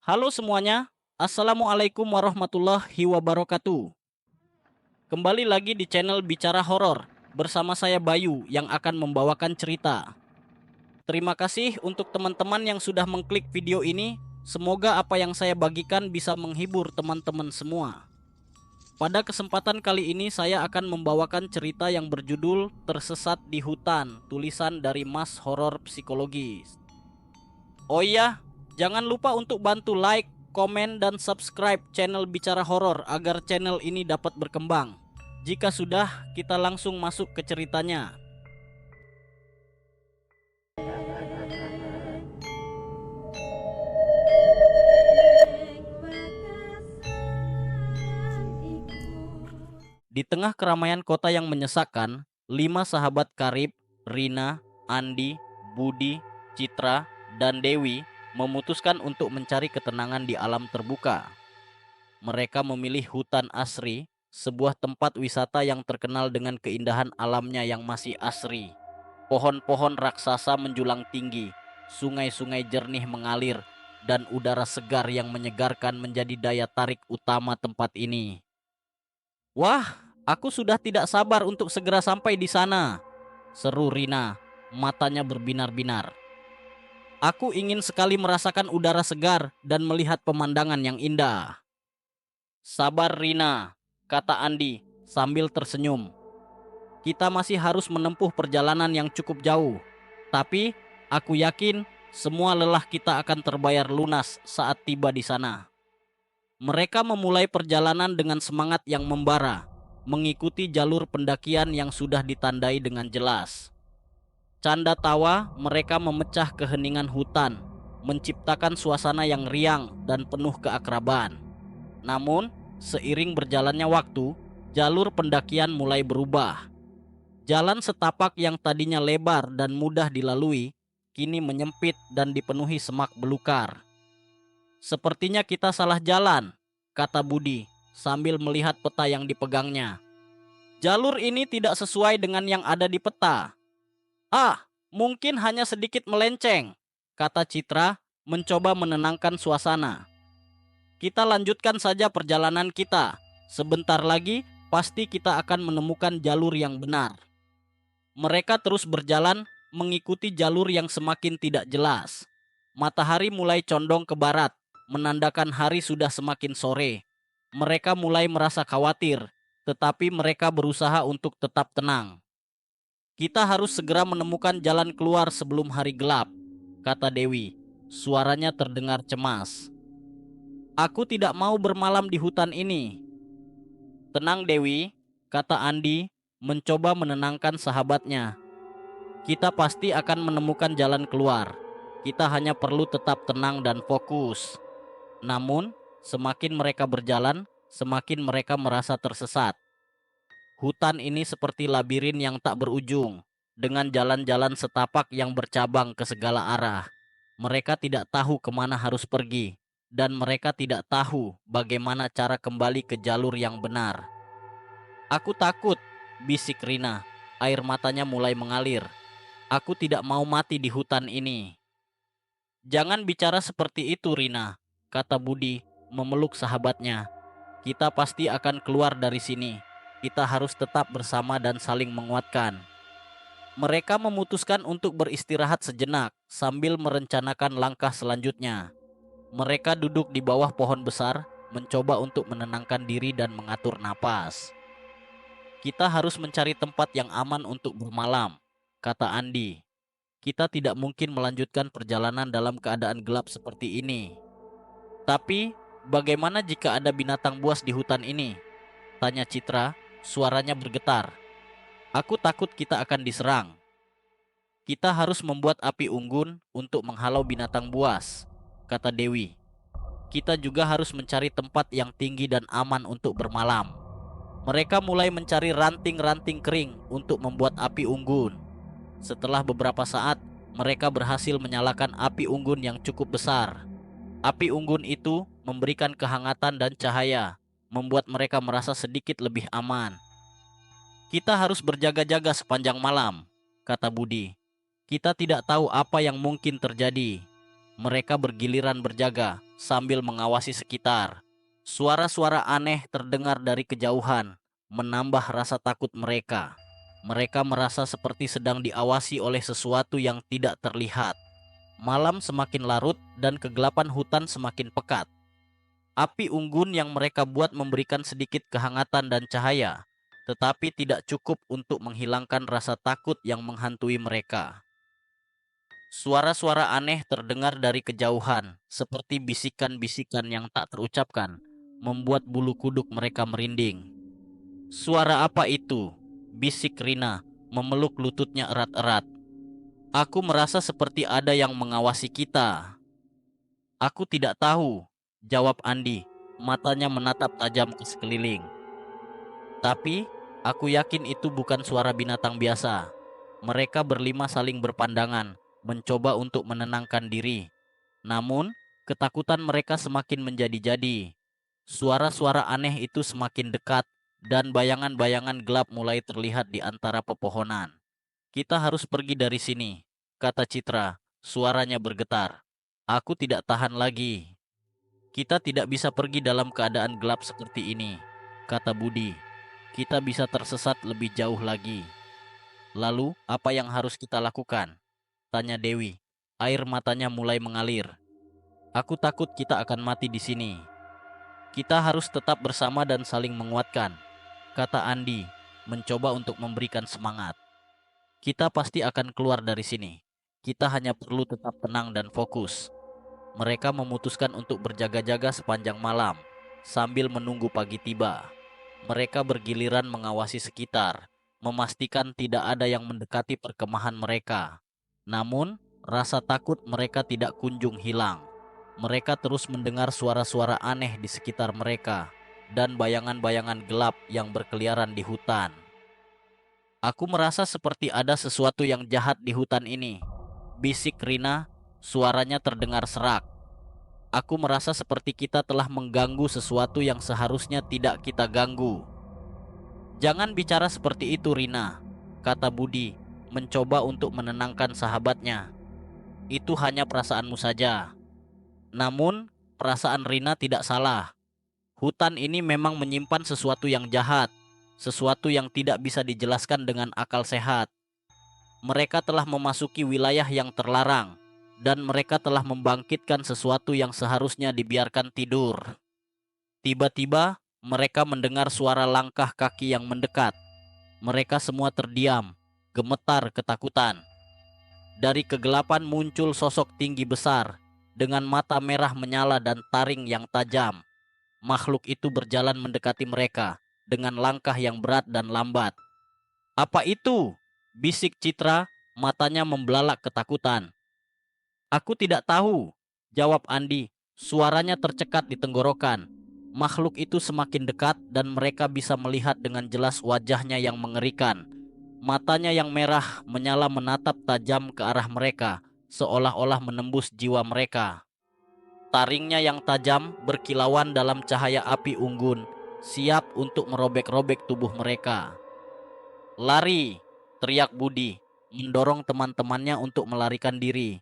Halo semuanya, Assalamualaikum warahmatullahi wabarakatuh. Kembali lagi di channel Bicara Horor bersama saya Bayu yang akan membawakan cerita. Terima kasih untuk teman-teman yang sudah mengklik video ini. Semoga apa yang saya bagikan bisa menghibur teman-teman semua. Pada kesempatan kali ini saya akan membawakan cerita yang berjudul Tersesat di Hutan, tulisan dari Mas Horor Psikologis. Oh iya, jangan lupa untuk bantu like, komen, dan subscribe channel Bicara Horor agar channel ini dapat berkembang. Jika sudah, kita langsung masuk ke ceritanya. Di tengah keramaian kota yang menyesakkan, 5 sahabat karib, Rina, Andi, Budi, Citra, dan Dewi memutuskan untuk mencari ketenangan di alam terbuka. Mereka memilih hutan asri, sebuah tempat wisata yang terkenal dengan keindahan alamnya yang masih asri. Pohon-pohon raksasa menjulang tinggi, sungai-sungai jernih mengalir, dan udara segar yang menyegarkan menjadi daya tarik utama tempat ini. Wah, aku sudah tidak sabar untuk segera sampai di sana, seru Rina, matanya berbinar-binar. Aku ingin sekali merasakan udara segar dan melihat pemandangan yang indah. Sabar Rina, kata Andi sambil tersenyum. Kita masih harus menempuh perjalanan yang cukup jauh. Tapi aku yakin semua lelah kita akan terbayar lunas saat tiba di sana. Mereka memulai perjalanan dengan semangat yang membara, mengikuti jalur pendakian yang sudah ditandai dengan jelas. Canda tawa mereka memecah keheningan hutan, menciptakan suasana yang riang dan penuh keakraban. Namun, seiring berjalannya waktu, jalur pendakian mulai berubah. Jalan setapak yang tadinya lebar dan mudah dilalui, kini menyempit dan dipenuhi semak belukar. Sepertinya kita salah jalan, kata Budi sambil melihat peta yang dipegangnya. Jalur ini tidak sesuai dengan yang ada di peta. Ah, mungkin hanya sedikit melenceng, kata Citra mencoba menenangkan suasana. Kita lanjutkan saja perjalanan kita. Sebentar lagi pasti kita akan menemukan jalur yang benar. Mereka terus berjalan mengikuti jalur yang semakin tidak jelas. Matahari mulai condong ke barat, menandakan hari sudah semakin sore. Mereka mulai merasa khawatir, tetapi mereka berusaha untuk tetap tenang. Kita harus segera menemukan jalan keluar sebelum hari gelap, kata Dewi. Suaranya terdengar cemas. Aku tidak mau bermalam di hutan ini. Tenang Dewi, kata Andi, mencoba menenangkan sahabatnya. Kita pasti akan menemukan jalan keluar. Kita hanya perlu tetap tenang dan fokus. Namun, semakin mereka berjalan, semakin mereka merasa tersesat. Hutan ini seperti labirin yang tak berujung, dengan jalan-jalan setapak yang bercabang ke segala arah. Mereka tidak tahu kemana harus pergi, dan mereka tidak tahu bagaimana cara kembali ke jalur yang benar. Aku takut, bisik Rina. Air matanya mulai mengalir. Aku tidak mau mati di hutan ini. Jangan bicara seperti itu, Rina, kata Budi memeluk sahabatnya. Kita pasti akan keluar dari sini. Kita harus tetap bersama dan saling menguatkan. Mereka memutuskan untuk beristirahat sejenak sambil merencanakan langkah selanjutnya. Mereka duduk di bawah pohon besar, mencoba untuk menenangkan diri dan mengatur napas. Kita harus mencari tempat yang aman untuk bermalam, kata Andi. Kita tidak mungkin melanjutkan perjalanan dalam keadaan gelap seperti ini. Tapi, bagaimana jika ada binatang buas di hutan ini? Tanya Citra, suaranya bergetar. Aku takut kita akan diserang. Kita harus membuat api unggun untuk menghalau binatang buas, kata Dewi. Kita juga harus mencari tempat yang tinggi dan aman untuk bermalam. Mereka mulai mencari ranting-ranting kering untuk membuat api unggun. Setelah beberapa saat, mereka berhasil menyalakan api unggun yang cukup besar. Api unggun itu memberikan kehangatan dan cahaya, membuat mereka merasa sedikit lebih aman. Kita harus berjaga-jaga sepanjang malam, kata Budi. Kita tidak tahu apa yang mungkin terjadi. Mereka bergiliran berjaga sambil mengawasi sekitar. Suara-suara aneh terdengar dari kejauhan, menambah rasa takut mereka. Mereka merasa seperti sedang diawasi oleh sesuatu yang tidak terlihat. Malam semakin larut dan kegelapan hutan semakin pekat. Api unggun yang mereka buat memberikan sedikit kehangatan dan cahaya, tetapi tidak cukup untuk menghilangkan rasa takut yang menghantui mereka. Suara-suara aneh terdengar dari kejauhan, seperti bisikan-bisikan yang tak terucapkan, membuat bulu kuduk mereka merinding. "Suara apa itu?" bisik Rina, memeluk lututnya erat-erat. "Aku merasa seperti ada yang mengawasi kita." "Aku tidak tahu," jawab Andi, matanya menatap tajam ke sekeliling. "Tapi, aku yakin itu bukan suara binatang biasa." Mereka berlima saling berpandangan, mencoba untuk menenangkan diri. Namun, ketakutan mereka semakin menjadi-jadi. Suara-suara aneh itu semakin dekat, dan bayangan-bayangan gelap mulai terlihat di antara pepohonan. "Kita harus pergi dari sini," kata Citra, suaranya bergetar. "Aku tidak tahan lagi." "Kita tidak bisa pergi dalam keadaan gelap seperti ini," kata Budi. "Kita bisa tersesat lebih jauh lagi." "Lalu, apa yang harus kita lakukan?" tanya Dewi. Air matanya mulai mengalir. "Aku takut kita akan mati di sini." "Kita harus tetap bersama dan saling menguatkan," kata Andi, mencoba untuk memberikan semangat. "Kita pasti akan keluar dari sini. Kita hanya perlu tetap tenang dan fokus." Mereka memutuskan untuk berjaga-jaga sepanjang malam, sambil menunggu pagi tiba. Mereka bergiliran mengawasi sekitar, memastikan tidak ada yang mendekati perkemahan mereka. Namun, rasa takut mereka tidak kunjung hilang. Mereka terus mendengar suara-suara aneh di sekitar mereka, dan bayangan-bayangan gelap yang berkeliaran di hutan. "Aku merasa seperti ada sesuatu yang jahat di hutan ini," bisik Rina, suaranya terdengar serak. "Aku merasa seperti kita telah mengganggu sesuatu yang seharusnya tidak kita ganggu." "Jangan bicara seperti itu, Rina," kata Budi, mencoba untuk menenangkan sahabatnya. "Itu hanya perasaanmu saja." Namun, perasaan Rina tidak salah. Hutan ini memang menyimpan sesuatu yang jahat, sesuatu yang tidak bisa dijelaskan dengan akal sehat. Mereka telah memasuki wilayah yang terlarang, dan mereka telah membangkitkan sesuatu yang seharusnya dibiarkan tidur. Tiba-tiba, mereka mendengar suara langkah kaki yang mendekat. Mereka semua terdiam, gemetar ketakutan. Dari kegelapan muncul sosok tinggi besar, dengan mata merah menyala dan taring yang tajam. Makhluk itu berjalan mendekati mereka, dengan langkah yang berat dan lambat. "Apa itu?" bisik Citra, matanya membelalak ketakutan. "Aku tidak tahu," jawab Andi, suaranya tercekat di tenggorokan. Makhluk itu semakin dekat dan mereka bisa melihat dengan jelas wajahnya yang mengerikan. Matanya yang merah menyala menatap tajam ke arah mereka, seolah-olah menembus jiwa mereka. Taringnya yang tajam berkilauan dalam cahaya api unggun, siap untuk merobek-robek tubuh mereka. "Lari!" teriak Budi, mendorong teman-temannya untuk melarikan diri.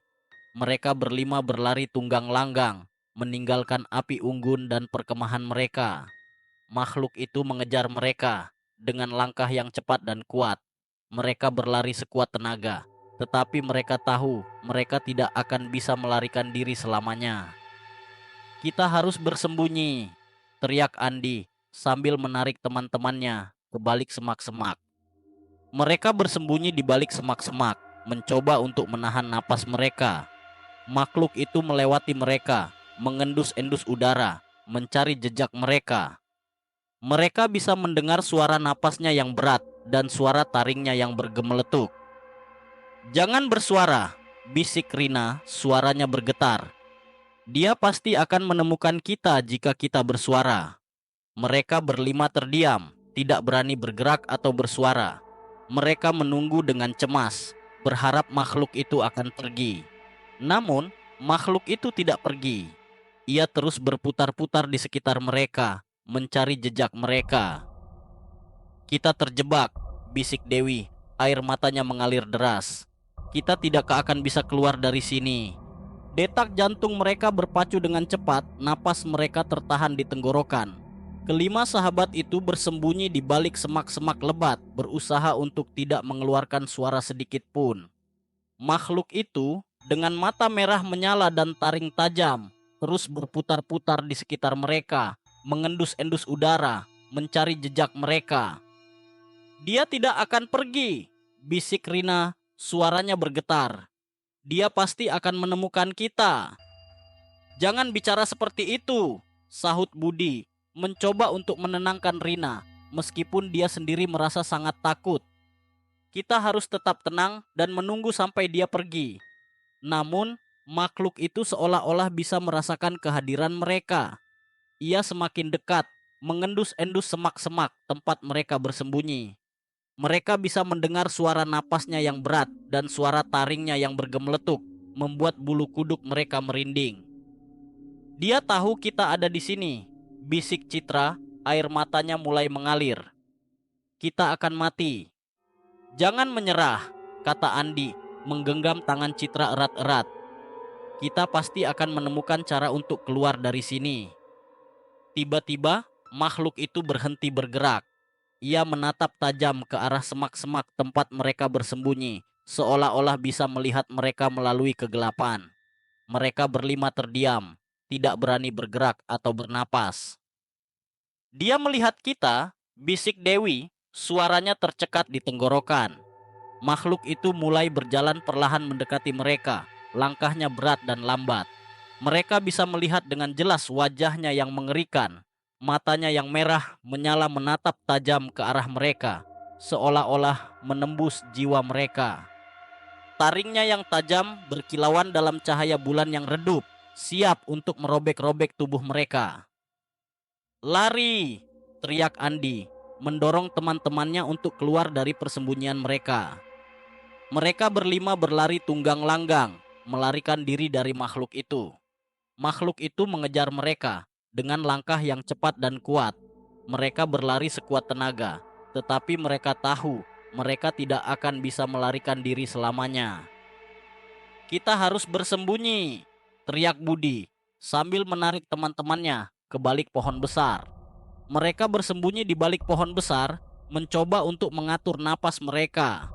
Mereka berlima berlari tunggang langgang, meninggalkan api unggun dan perkemahan mereka. Makhluk itu mengejar mereka dengan langkah yang cepat dan kuat. Mereka berlari sekuat tenaga, tetapi mereka tahu mereka tidak akan bisa melarikan diri selamanya. "Kita harus bersembunyi," teriak Andi sambil menarik teman-temannya ke balik semak-semak. Mereka bersembunyi di balik semak-semak, mencoba untuk menahan napas mereka. Makhluk itu melewati mereka, mengendus-endus udara, mencari jejak mereka. Mereka bisa mendengar suara napasnya yang berat dan suara taringnya yang bergemeletuk. "Jangan bersuara," bisik Rina, suaranya bergetar. "Dia pasti akan menemukan kita jika kita bersuara." Mereka berlima terdiam, tidak berani bergerak atau bersuara. Mereka menunggu dengan cemas, berharap makhluk itu akan pergi. Namun, makhluk itu tidak pergi. Ia terus berputar-putar di sekitar mereka, mencari jejak mereka. "Kita terjebak," bisik Dewi, air matanya mengalir deras. "Kita tidak akan bisa keluar dari sini." Detak jantung mereka berpacu dengan cepat, napas mereka tertahan di tenggorokan. Kelima sahabat itu bersembunyi di balik semak-semak lebat, berusaha untuk tidak mengeluarkan suara sedikit pun. Makhluk itu dengan mata merah menyala dan taring tajam terus berputar-putar di sekitar mereka, mengendus-endus udara, mencari jejak mereka. "Dia tidak akan pergi," bisik Rina, suaranya bergetar. "Dia pasti akan menemukan kita." "Jangan bicara seperti itu," sahut Budi, mencoba untuk menenangkan Rina, meskipun dia sendiri merasa sangat takut. "Kita harus tetap tenang dan menunggu sampai dia pergi." Namun, makhluk itu seolah-olah bisa merasakan kehadiran mereka. Ia semakin dekat, mengendus-endus semak-semak tempat mereka bersembunyi. Mereka bisa mendengar suara napasnya yang berat dan suara taringnya yang bergemeletuk, membuat bulu kuduk mereka merinding. "Dia tahu kita ada di sini," bisik Citra, air matanya mulai mengalir. "Kita akan mati." "Jangan menyerah," kata Andi, menggenggam tangan Citra erat-erat. "Kita pasti akan menemukan cara untuk keluar dari sini." Tiba-tiba, makhluk itu berhenti bergerak. Ia menatap tajam ke arah semak-semak tempat mereka bersembunyi, seolah-olah bisa melihat mereka melalui kegelapan. Mereka berlima terdiam, tidak berani bergerak atau bernapas. "Dia melihat kita," bisik Dewi, suaranya tercekat di tenggorokan. Makhluk itu mulai berjalan perlahan mendekati mereka, langkahnya berat dan lambat. Mereka bisa melihat dengan jelas wajahnya yang mengerikan. Matanya yang merah menyala menatap tajam ke arah mereka, seolah-olah menembus jiwa mereka. Taringnya yang tajam berkilauan dalam cahaya bulan yang redup, siap untuk merobek-robek tubuh mereka. "Lari!" teriak Andi, mendorong teman-temannya untuk keluar dari persembunyian mereka. Mereka berlima berlari tunggang langgang, melarikan diri dari makhluk itu. Makhluk itu mengejar mereka dengan langkah yang cepat dan kuat. Mereka berlari sekuat tenaga, tetapi mereka tahu mereka tidak akan bisa melarikan diri selamanya. "Kita harus bersembunyi," teriak Budi, sambil menarik teman-temannya ke balik pohon besar. Mereka bersembunyi di balik pohon besar, mencoba untuk mengatur napas mereka.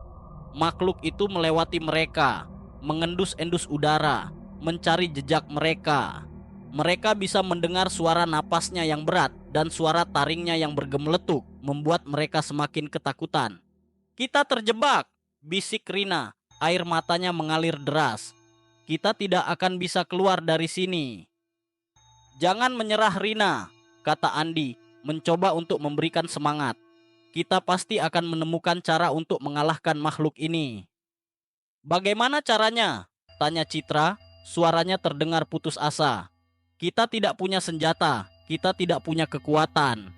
Makhluk itu melewati mereka, mengendus-endus udara, mencari jejak mereka. Mereka bisa mendengar suara napasnya yang berat dan suara taringnya yang bergemeletuk, membuat mereka semakin ketakutan. "Kita terjebak," bisik Rina, air matanya mengalir deras. "Kita tidak akan bisa keluar dari sini." "Jangan menyerah Rina," kata Andi, mencoba untuk memberikan semangat. "Kita pasti akan menemukan cara untuk mengalahkan makhluk ini." "Bagaimana caranya?" tanya Citra, suaranya terdengar putus asa. "Kita tidak punya senjata, kita tidak punya kekuatan."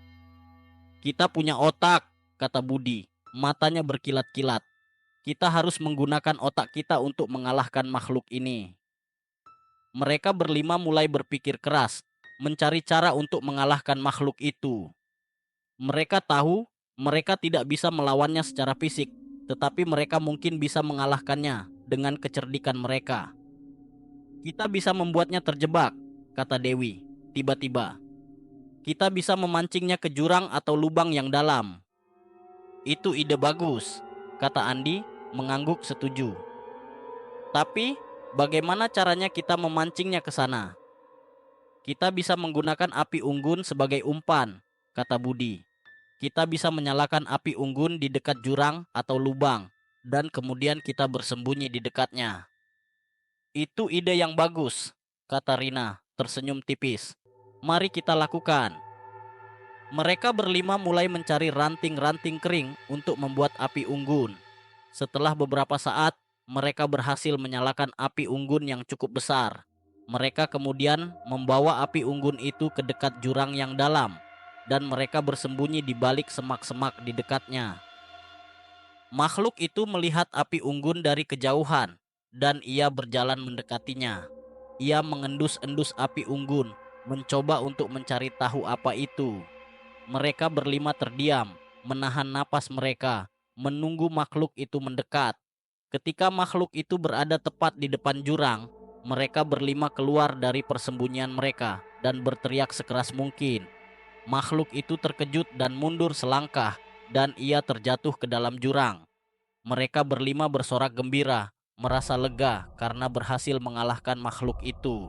"Kita punya otak," kata Budi, matanya berkilat-kilat. "Kita harus menggunakan otak kita untuk mengalahkan makhluk ini." Mereka berlima mulai berpikir keras, mencari cara untuk mengalahkan makhluk itu. Mereka tahu mereka tidak bisa melawannya secara fisik, tetapi mereka mungkin bisa mengalahkannya dengan kecerdikan mereka. "Kita bisa membuatnya terjebak," kata Dewi, tiba-tiba. "Kita bisa memancingnya ke jurang atau lubang yang dalam." "Itu ide bagus," kata Andi, mengangguk setuju. "Tapi, bagaimana caranya kita memancingnya ke sana?" "Kita bisa menggunakan api unggun sebagai umpan," kata Budi. "Kita bisa menyalakan api unggun di dekat jurang atau lubang, dan kemudian kita bersembunyi di dekatnya." "Itu ide yang bagus," kata Rina, tersenyum tipis. "Mari kita lakukan." Mereka berlima mulai mencari ranting-ranting kering untuk membuat api unggun. Setelah beberapa saat, mereka berhasil menyalakan api unggun yang cukup besar. Mereka kemudian membawa api unggun itu ke dekat jurang yang dalam, dan mereka bersembunyi di balik semak-semak di dekatnya. Makhluk itu melihat api unggun dari kejauhan, dan ia berjalan mendekatinya. Ia mengendus-endus api unggun, mencoba untuk mencari tahu apa itu. Mereka berlima terdiam, menahan napas mereka, menunggu makhluk itu mendekat. Ketika makhluk itu berada tepat di depan jurang, Mereka berlima keluar dari persembunyian mereka dan berteriak sekeras mungkin. Makhluk itu terkejut dan mundur selangkah, dan ia terjatuh ke dalam jurang. Mereka berlima bersorak gembira, merasa lega karena berhasil mengalahkan makhluk itu.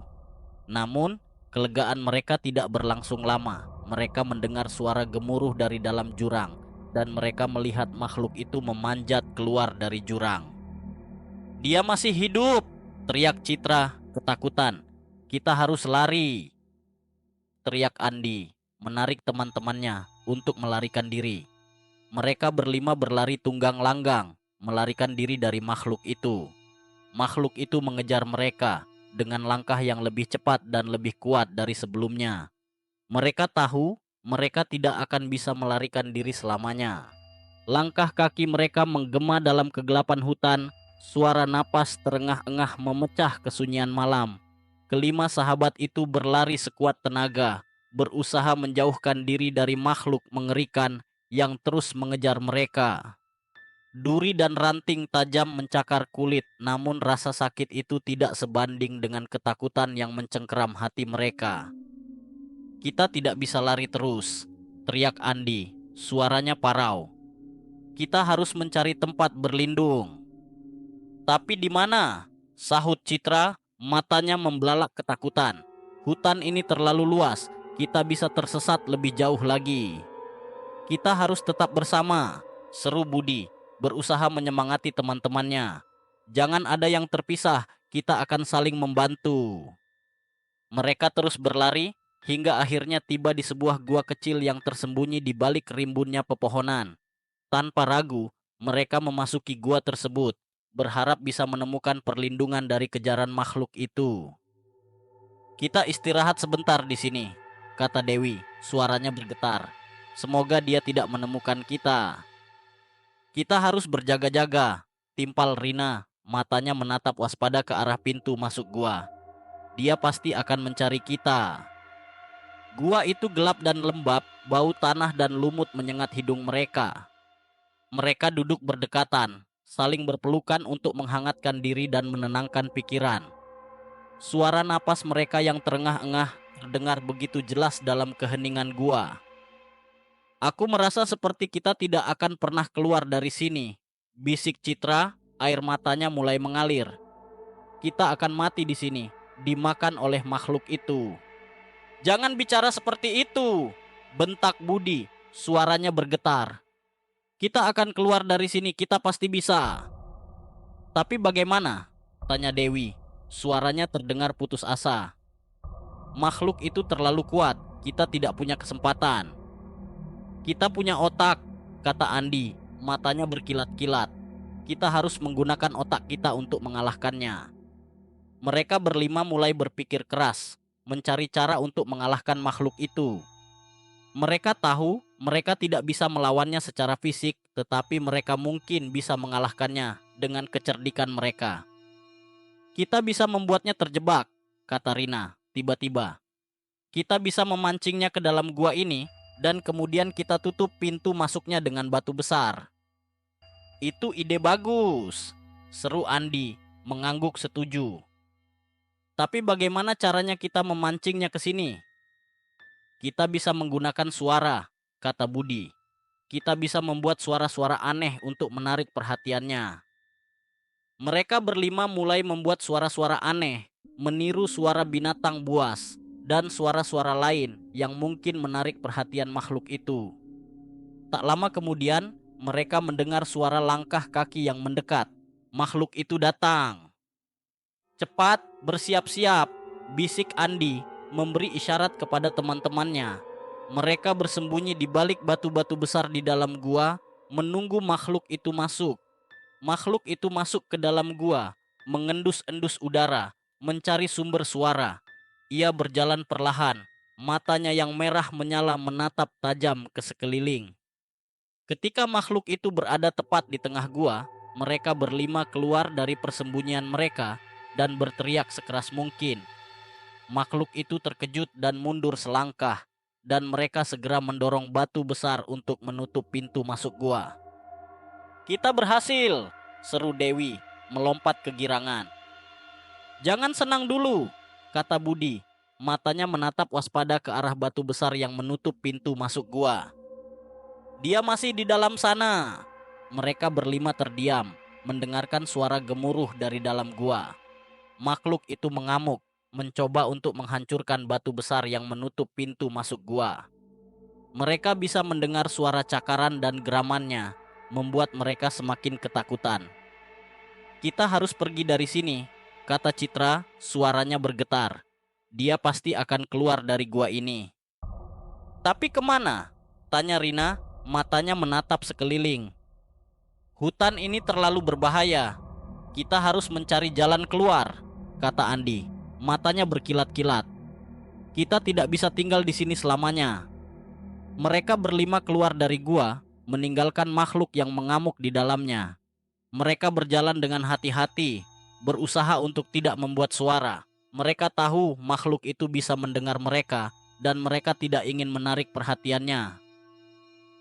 Namun, kelegaan mereka tidak berlangsung lama. Mereka mendengar suara gemuruh dari dalam jurang, dan mereka melihat makhluk itu memanjat keluar dari jurang. "Dia masih hidup!" teriak Citra, ketakutan. "Kita harus lari!" teriak Andi, menarik teman-temannya untuk melarikan diri. Mereka berlima berlari tunggang langgang, melarikan diri dari makhluk itu. Makhluk itu mengejar mereka dengan langkah yang lebih cepat dan lebih kuat dari sebelumnya. Mereka tahu mereka tidak akan bisa melarikan diri selamanya. Langkah kaki mereka menggema dalam kegelapan hutan. Suara napas terengah-engah memecah kesunyian malam. Kelima sahabat itu berlari sekuat tenaga, berusaha menjauhkan diri dari makhluk mengerikan yang terus mengejar mereka. Duri dan ranting tajam mencakar kulit, namun rasa sakit itu tidak sebanding dengan ketakutan yang mencengkeram hati mereka. "Kita tidak bisa lari terus," teriak Andi, suaranya parau. "Kita harus mencari tempat berlindung." "Tapi di mana?" sahut Citra, matanya membelalak ketakutan. "Hutan ini terlalu luas, kita bisa tersesat lebih jauh lagi." "Kita harus tetap bersama," seru Budi, berusaha menyemangati teman-temannya. "Jangan ada yang terpisah, kita akan saling membantu." Mereka terus berlari hingga akhirnya tiba di sebuah gua kecil yang tersembunyi di balik rimbunnya pepohonan. Tanpa ragu, mereka memasuki gua tersebut, berharap bisa menemukan perlindungan dari kejaran makhluk itu. "Kita istirahat sebentar di sini," kata Dewi, suaranya bergetar. "Semoga dia tidak menemukan kita." "Kita harus berjaga-jaga," timpal Rina, matanya menatap waspada ke arah pintu masuk gua. "Dia pasti akan mencari kita." Gua itu gelap dan lembab, bau tanah dan lumut menyengat hidung mereka. Mereka duduk berdekatan, saling berpelukan untuk menghangatkan diri dan menenangkan pikiran. Suara napas mereka yang terengah-engah terdengar begitu jelas dalam keheningan gua. "Aku merasa seperti kita tidak akan pernah keluar dari sini," bisik Citra, air matanya mulai mengalir. "Kita akan mati di sini, dimakan oleh makhluk itu." "Jangan bicara seperti itu," bentak Budi, suaranya bergetar. "Kita akan keluar dari sini, kita pasti bisa." "Tapi bagaimana?" tanya Dewi, suaranya terdengar putus asa. "Makhluk itu terlalu kuat, kita tidak punya kesempatan." "Kita punya otak," kata Andi, matanya berkilat-kilat. "Kita harus menggunakan otak kita untuk mengalahkannya." Mereka berlima mulai berpikir keras, mencari cara untuk mengalahkan makhluk itu. Mereka tahu mereka tidak bisa melawannya secara fisik, tetapi mereka mungkin bisa mengalahkannya dengan kecerdikan mereka. "Kita bisa membuatnya terjebak," kata Rina tiba-tiba. "Kita bisa memancingnya ke dalam gua ini, dan kemudian kita tutup pintu masuknya dengan batu besar." "Itu ide bagus," seru Andi, mengangguk setuju. "Tapi bagaimana caranya kita memancingnya ke sini?" "Kita bisa menggunakan suara," kata Budi. "Kita bisa membuat suara-suara aneh untuk menarik perhatiannya." Mereka berlima mulai membuat suara-suara aneh, meniru suara binatang buas dan suara-suara lain yang mungkin menarik perhatian makhluk itu. Tak lama kemudian, mereka mendengar suara langkah kaki yang mendekat. Makhluk itu datang. "Cepat, bersiap-siap," bisik Andi, memberi isyarat kepada teman-temannya. Mereka bersembunyi di balik batu-batu besar di dalam gua, menunggu makhluk itu masuk. Makhluk itu masuk ke dalam gua, mengendus-endus udara, mencari sumber suara. Ia berjalan perlahan, matanya yang merah menyala menatap tajam ke sekeliling. Ketika makhluk itu berada tepat di tengah gua, mereka berlima keluar dari persembunyian mereka dan berteriak sekeras mungkin. Makhluk itu terkejut dan mundur selangkah, dan mereka segera mendorong batu besar untuk menutup pintu masuk gua. "Kita berhasil!" seru Dewi, melompat kegirangan. Jangan senang dulu, kata Budi. Matanya menatap waspada ke arah batu besar yang menutup pintu masuk gua. Dia masih di dalam sana. Mereka berlima terdiam, mendengarkan suara gemuruh dari dalam gua. Makhluk itu mengamuk, mencoba untuk menghancurkan batu besar yang menutup pintu masuk gua. Mereka bisa mendengar suara cakaran dan geramannya, membuat mereka semakin ketakutan. Kita harus pergi dari sini, kata Citra, suaranya bergetar. Dia pasti akan keluar dari gua ini. Tapi kemana? Tanya Rina, matanya menatap sekeliling. Hutan ini terlalu berbahaya. Kita harus mencari jalan keluar, kata Andi. Matanya berkilat-kilat. Kita tidak bisa tinggal di sini selamanya. Mereka berlima keluar dari gua, meninggalkan makhluk yang mengamuk di dalamnya. Mereka berjalan dengan hati-hati, berusaha untuk tidak membuat suara. Mereka tahu makhluk itu bisa mendengar mereka, dan mereka tidak ingin menarik perhatiannya.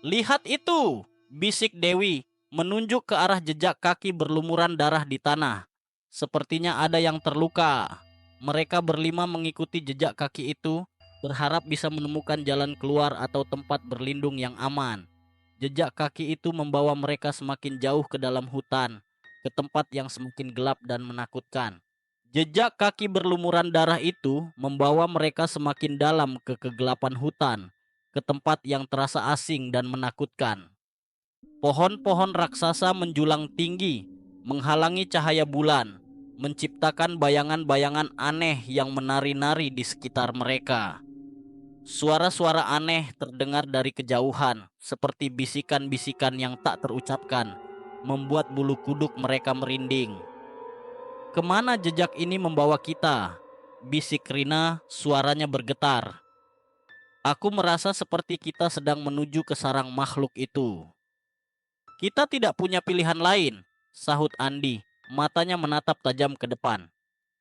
Lihat itu, bisik Dewi, menunjuk ke arah jejak kaki berlumuran darah di tanah. Sepertinya ada yang terluka. Mereka berlima mengikuti jejak kaki itu, berharap bisa menemukan jalan keluar atau tempat berlindung yang aman. Jejak kaki itu membawa mereka semakin jauh ke dalam hutan, ke tempat yang semakin gelap dan menakutkan. Jejak kaki berlumuran darah itu membawa mereka semakin dalam ke kegelapan hutan, ke tempat yang terasa asing dan menakutkan. Pohon-pohon raksasa menjulang tinggi, menghalangi cahaya bulan, menciptakan bayangan-bayangan aneh yang menari-nari di sekitar mereka. Suara-suara aneh terdengar dari kejauhan, seperti bisikan-bisikan yang tak terucapkan, membuat bulu kuduk mereka merinding. Kemana jejak ini membawa kita? Bisik Rina, suaranya bergetar. Aku merasa seperti kita sedang menuju ke sarang makhluk itu. Kita tidak punya pilihan lain, sahut Andi, matanya menatap tajam ke depan.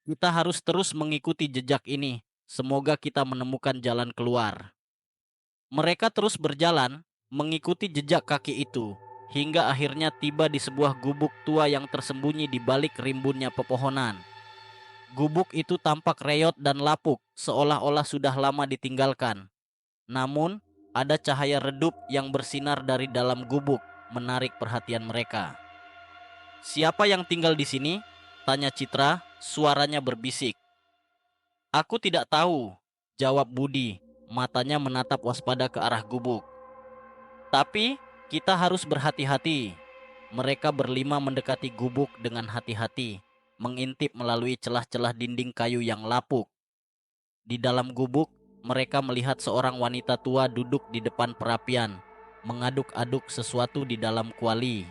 Kita harus terus mengikuti jejak ini. Semoga kita menemukan jalan keluar. Mereka terus berjalan, mengikuti jejak kaki itu, hingga akhirnya tiba di sebuah gubuk tua yang tersembunyi di balik rimbunnya pepohonan. Gubuk itu tampak reot dan lapuk, seolah-olah sudah lama ditinggalkan. Namun, ada cahaya redup yang bersinar dari dalam gubuk, menarik perhatian mereka. Siapa yang tinggal di sini? Tanya Citra, suaranya berbisik. Aku tidak tahu, jawab Budi, matanya menatap waspada ke arah gubuk. Tapi, kita harus berhati-hati. Mereka berlima mendekati gubuk dengan hati-hati, mengintip melalui celah-celah dinding kayu yang lapuk. Di dalam gubuk, mereka melihat seorang wanita tua duduk di depan perapian, mengaduk-aduk sesuatu di dalam kuali.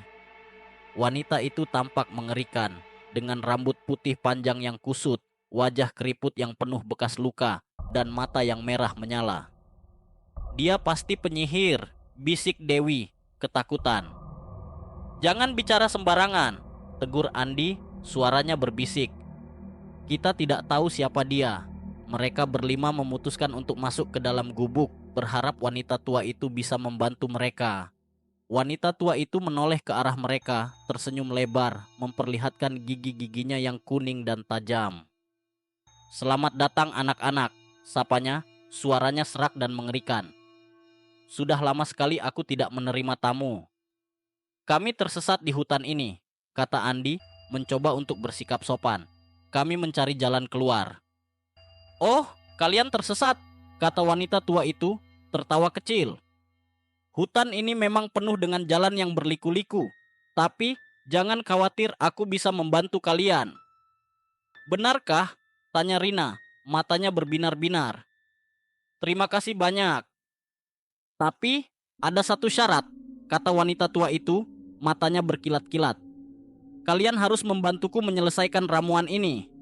Wanita itu tampak mengerikan, dengan rambut putih panjang yang kusut, wajah keriput yang penuh bekas luka, dan mata yang merah menyala. Dia pasti penyihir, bisik Dewi, ketakutan. Jangan bicara sembarangan, tegur Andi, suaranya berbisik. Kita tidak tahu siapa dia. Mereka berlima memutuskan untuk masuk ke dalam gubuk, berharap wanita tua itu bisa membantu mereka. Wanita tua itu menoleh ke arah mereka, tersenyum lebar, memperlihatkan gigi-giginya yang kuning dan tajam. Selamat datang anak-anak, sapanya, suaranya serak dan mengerikan. Sudah lama sekali aku tidak menerima tamu. Kami tersesat di hutan ini, kata Andi, mencoba untuk bersikap sopan. Kami mencari jalan keluar. Oh, kalian tersesat, kata wanita tua itu, tertawa kecil. Hutan ini memang penuh dengan jalan yang berliku-liku, tapi jangan khawatir, aku bisa membantu kalian. Benarkah? Tanya Rina, matanya berbinar-binar. Terima kasih banyak. Tapi ada satu syarat, kata wanita tua itu, matanya berkilat-kilat. Kalian harus membantuku menyelesaikan ramuan ini.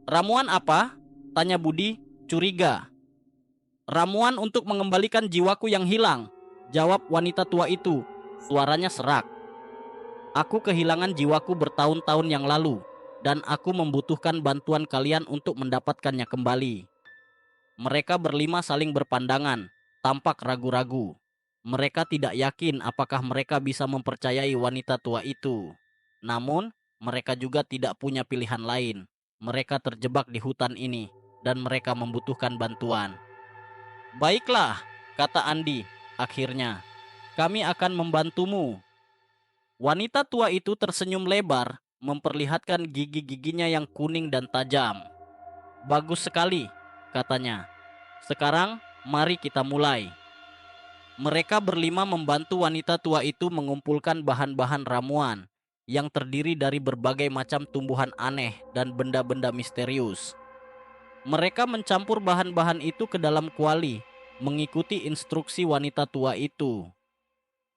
Ramuan apa? Tanya Budi, curiga. Ramuan untuk mengembalikan jiwaku yang hilang, jawab wanita tua itu, suaranya serak. Aku kehilangan jiwaku bertahun-tahun yang lalu, dan aku membutuhkan bantuan kalian untuk mendapatkannya kembali. Mereka berlima saling berpandangan, tampak ragu-ragu. Mereka tidak yakin apakah mereka bisa mempercayai wanita tua itu. Namun, mereka juga tidak punya pilihan lain. mereka terjebak di hutan ini dan mereka membutuhkan bantuan. Baiklah, kata Andi, akhirnya, kami akan membantumu. Wanita tua itu tersenyum lebar, memperlihatkan gigi-giginya yang kuning dan tajam. Bagus sekali, katanya. Sekarang, mari kita mulai. Mereka berlima membantu wanita tua itu mengumpulkan bahan-bahan ramuan yang terdiri dari berbagai macam tumbuhan aneh dan benda-benda misterius. Mereka mencampur bahan-bahan itu ke dalam kuali, mengikuti instruksi wanita tua itu.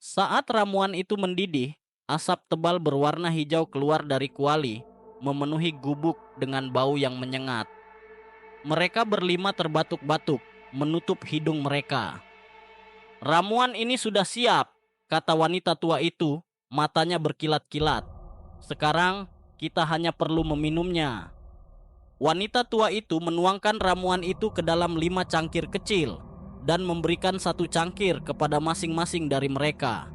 Saat ramuan itu mendidih, asap tebal berwarna hijau keluar dari kuali, memenuhi gubuk dengan bau yang menyengat. Mereka berlima terbatuk-batuk, menutup hidung mereka. Ramuan ini sudah siap, kata wanita tua itu, matanya berkilat-kilat. Sekarang kita hanya perlu meminumnya. Wanita tua itu menuangkan ramuan itu ke dalam 5 cangkir kecil dan memberikan 1 cangkir kepada masing-masing dari mereka.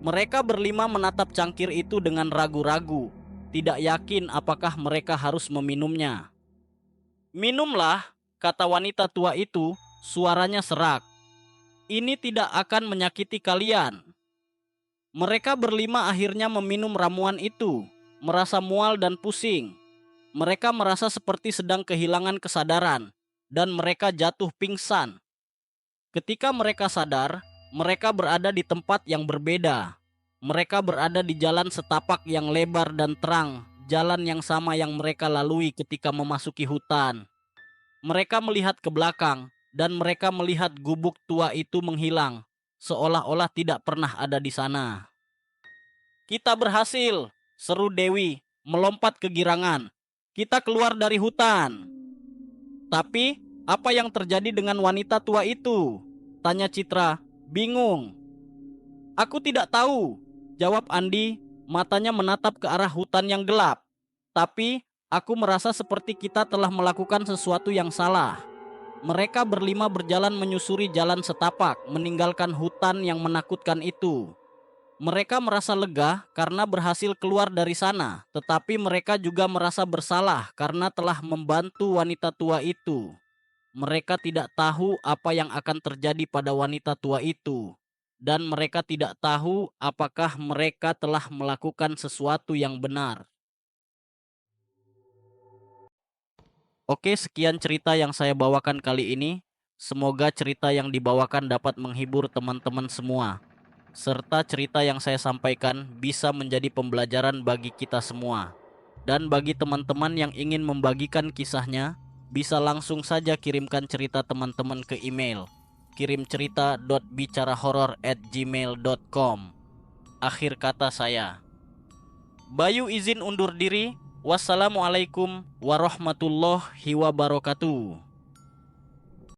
Mereka berlima menatap cangkir itu dengan ragu-ragu, tidak yakin apakah mereka harus meminumnya. Minumlah, kata wanita tua itu, suaranya serak. Ini tidak akan menyakiti kalian. Mereka berlima akhirnya meminum ramuan itu, merasa mual dan pusing. Mereka merasa seperti sedang kehilangan kesadaran, dan mereka jatuh pingsan. Ketika mereka sadar, mereka berada di tempat yang berbeda. Mereka berada di jalan setapak yang lebar dan terang, jalan yang sama yang mereka lalui ketika memasuki hutan. Mereka melihat ke belakang, dan mereka melihat gubuk tua itu menghilang, seolah-olah tidak pernah ada di sana. Kita berhasil, seru Dewi, melompat kegirangan. Kita keluar dari hutan. Tapi, apa yang terjadi dengan wanita tua itu? Tanya Citra, bingung. Aku tidak tahu, jawab Andi, matanya menatap ke arah hutan yang gelap. Tapi, aku merasa seperti kita telah melakukan sesuatu yang salah. Mereka berlima berjalan menyusuri jalan setapak, meninggalkan hutan yang menakutkan itu. Mereka merasa lega karena berhasil keluar dari sana, tetapi mereka juga merasa bersalah karena telah membantu wanita tua itu. Mereka tidak tahu apa yang akan terjadi pada wanita tua itu, dan mereka tidak tahu apakah mereka telah melakukan sesuatu yang benar. Oke, sekian cerita yang saya bawakan kali ini. Semoga cerita yang dibawakan dapat menghibur teman-teman semua, serta cerita yang saya sampaikan bisa menjadi pembelajaran bagi kita semua. Dan bagi teman-teman yang ingin membagikan kisahnya, bisa langsung saja kirimkan cerita teman-teman ke email kirimcerita.bicarahoror@gmail.com. Akhir kata saya, Bayu izin undur diri. Wassalamualaikum warahmatullahi wabarakatuh.